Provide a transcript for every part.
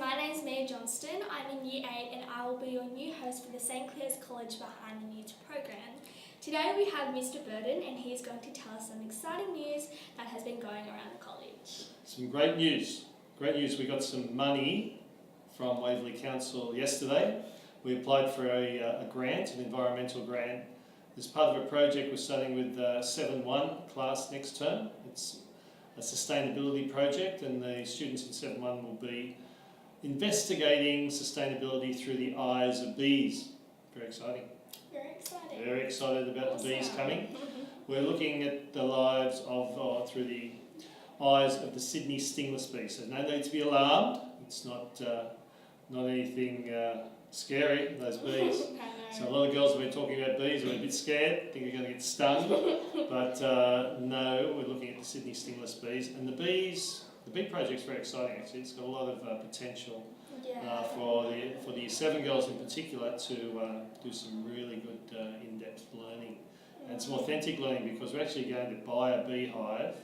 my name's Mia Johnston. I'm in Year 8 and I will be your new host for the St Clair's College Behind the News program. Today we have Mr Burden and he's going to tell us some exciting news that has been going around the college. Some great news. Great news. We got some money from Waverley Council yesterday. We applied for a grant, an environmental grant. As part of a project we're starting with 7-1 class next term. It's a sustainability project and the students in 7-1 will be investigating sustainability through the eyes of bees. Very exciting. Very exciting. Very excited about the bees coming. We're looking at the lives of, through the eyes of the Sydney stingless bee. So no need to be alarmed. It's not anything scary, those bees. So a lot of girls have been talking about bees who are a bit scared, think they're going to get stung. But no, we're looking at the Sydney stingless bees. And the bee project's very exciting actually. It's got a lot of potential for the Year 7 girls in particular to do some really good in-depth learning. And some authentic learning because we're actually going to buy a beehive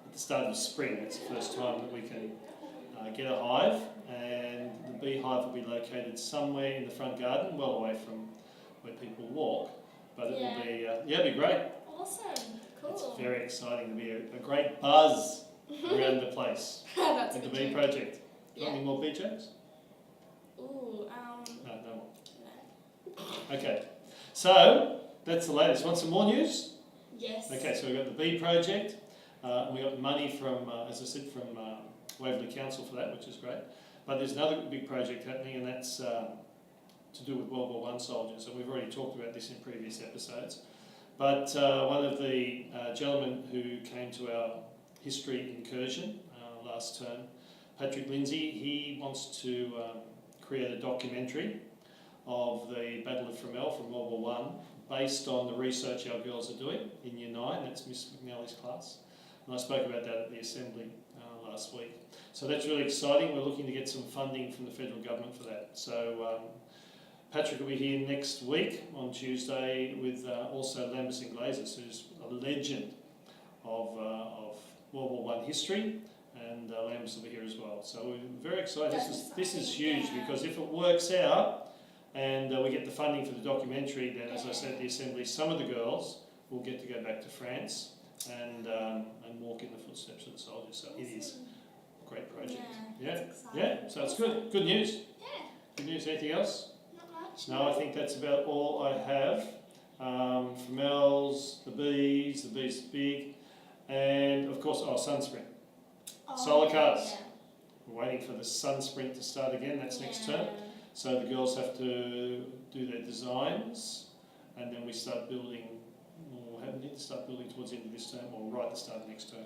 at the start of spring. It's the first time that we can get a hive, and the beehive will be located somewhere in the front garden, well away from where people walk. But it will be, it'll be great. Awesome, cool. It's very exciting. There'll be a great buzz around the place with the bee project. Got any more bee jokes? Ooh, No more. No. Okay, so that's the latest. Want some more news? Yes. Okay, so we've got the bee project. We got money from, as I said, from Waverley Council for that, which is great. But there's another big project happening, and that's to do with World War I soldiers. And we've already talked about this in previous episodes. But one of the gentlemen who came to our history incursion last term, Patrick Lindsay, he wants to create a documentary of the Battle of Fromelles from World War I, based on the research our girls are doing in Year 9. That's Miss McNally's class. And I spoke about that at the Assembly last week. So that's really exciting. We're looking to get some funding from the federal government for that. So Patrick will be here next week on Tuesday with also Lambus and Glazers, who's a legend of World War I history, and Lambus will be here as well. So we're very excited. This is huge because if it works out and we get the funding for the documentary, then as I said at the Assembly, some of the girls will get to go back to France and walk in the footsteps of the soldiers. So it is a great project. Yeah. So it's good. Good news. Yeah. Good news. Anything else? Not much. No, I think that's about all I have. Fromelles, the bees big, and of course, Sunsprint. Solar cars. Yeah. We're waiting for the Sunsprint to start again. That's next term. So the girls have to do their designs, and then we start building. We need to start building towards the end of this term or right at the start of next term.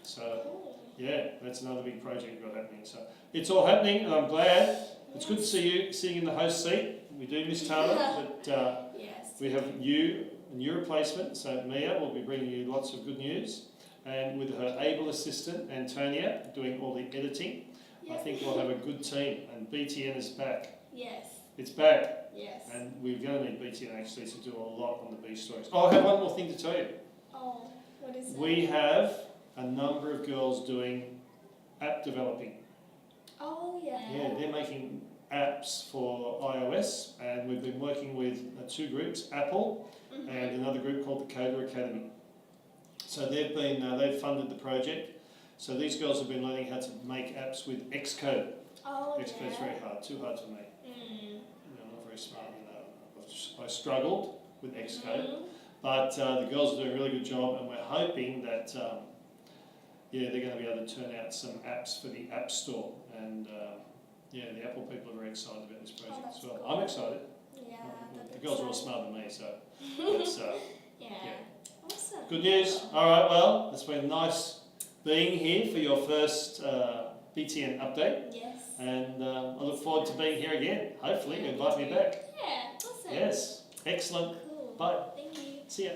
So yeah, that's another big project we've got happening. So it's all happening and I'm glad. It's good to see you sitting in the host seat. We do miss Tara, but we have you and your replacement. So Mia will be bringing you lots of good news, and with her able assistant Antonia doing all the editing. I think we'll have a good team, and BTN is back. Yes. It's back. Yes. And we're going to need BTN actually to do a lot on the bee stories. Oh, I have one more thing to tell you. Oh, what is it? We have a number of girls doing app developing. Oh, yeah. Yeah, they're making apps for iOS, and we've been working with two groups, Apple and another group called the Coder Academy. So they've funded the project. So these girls have been learning how to make apps with Xcode. Oh, Xcode's very hard, too hard for me. I'm not very smart, I struggled with Xcode, but the girls are doing a really good job, and we're hoping that they're going to be able to turn out some apps for the App Store, and the Apple people are very excited about this project as well. Cool. I'm excited. Yeah, the girls are all smarter than me, so it's, Awesome. good news. All right, well, it's been nice being here for your first BTN update. Yes. And I look forward to being here again. Hopefully, you invite me back. Yeah, awesome. Yes, excellent. Cool. Bye. Thank you. See ya.